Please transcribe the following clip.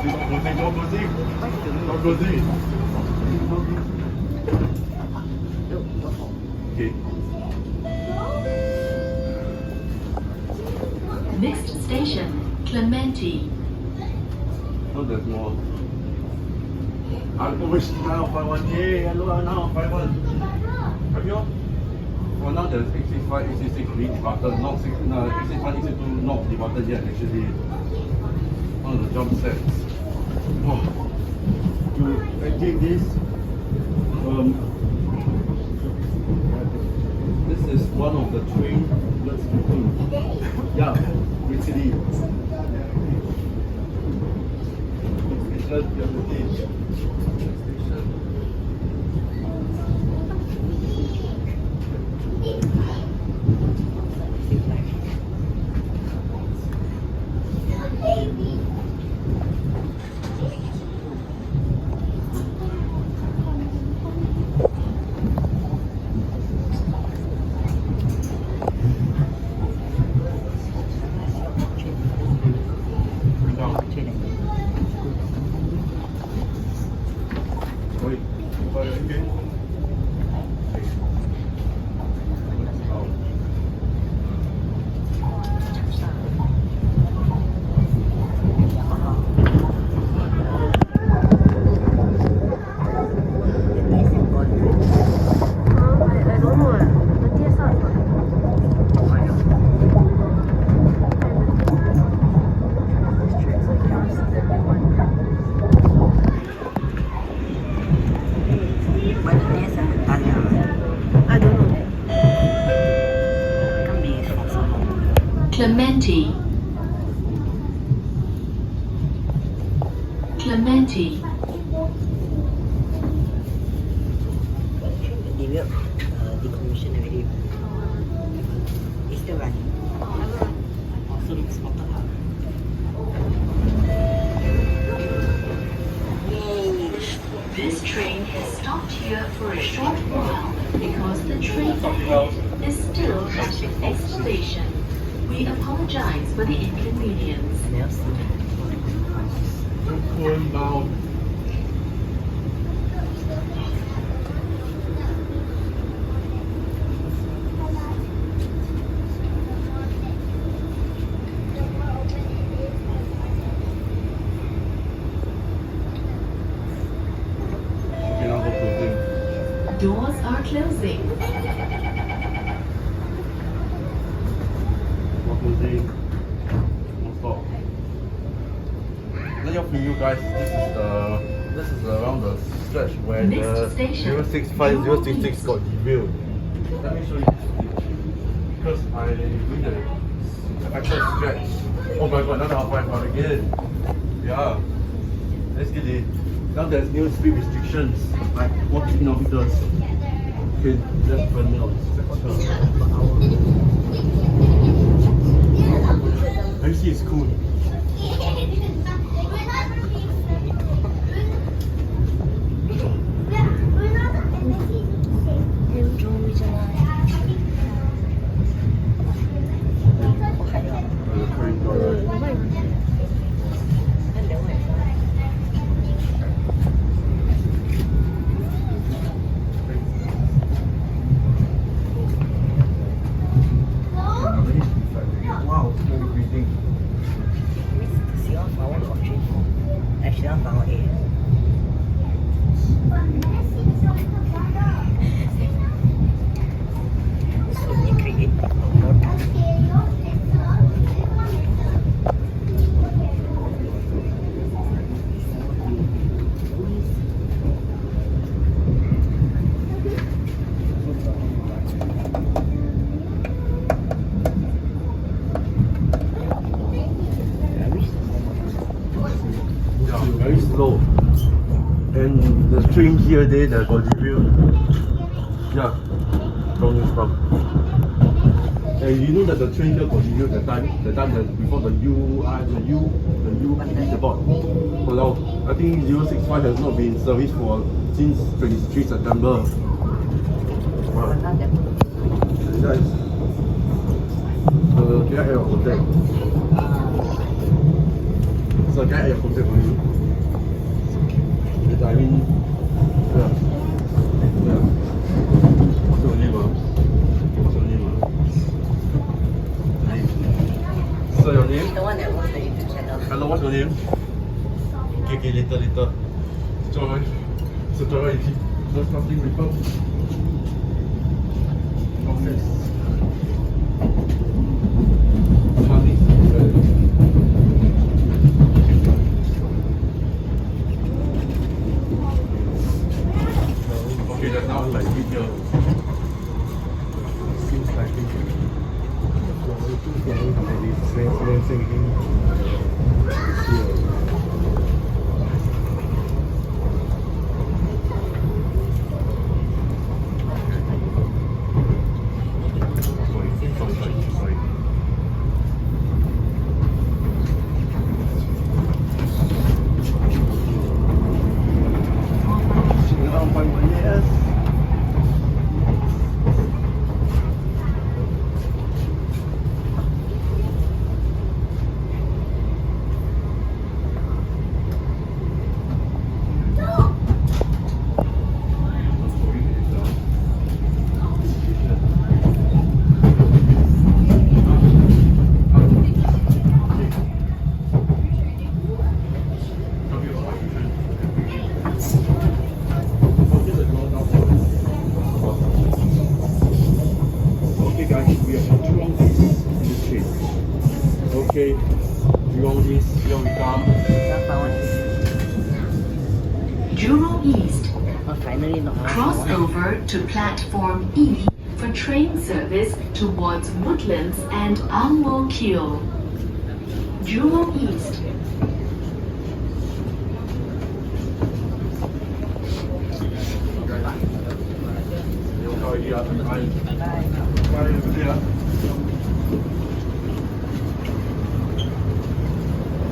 Okay. Next station, Clementi. Oh, there's more. I wish 951. Yay, hello, 951. Have you? For now, there's 865, 866 being departed. Not 865, 862 not departed yet, actually. One of the jump sets. Oh. To exit this, this is one of the train. Let's see. Yeah, basically. It's just the other day. Clementi. Clementi. They will decommission already. It's still running. Also looks spotted out. This train has stopped here for a short while because the train ahead is still at the next station. We apologize for the inconvenience. Going down. Okay, now go closing. Doors are closing. Closing. Don't stop. Let me offer you guys. This is around the stretch where Next the station, 065, 066 got derailed. Let me show you because I doing the actual stretch. Oh my god, another Hellfire again. Yeah. Let's get it. Now there's new speed restrictions, like 40 kilometers. Okay, let's burn out. Let me see, it's cool. Wow, it's very breathing. Very slow. And the train here, they got derailed. Yeah, from. And you know that the train here got derailed the time that before the UPD board. So now, I think 065 has not been in service since 23 September. Wow. Guys, can I have a hotel? So can I add your contact for you? I mean, yeah. Yeah. What's your name? What's your name? So your name? The one that was the YouTube channel. Hello, what's your name? Okay, later. Joy. So Joy, if you there's nothing with her. Okay. Honey. Okay, that's now like video. Seems like it. Okay guys, we are at Jurong East in the street. Okay, Jurong East, here we come. Jurong East. Oh, finally not. Cross over to platform E for train service towards Woodlands and Ang Mo Kio. Jurong East. Bye. Bye.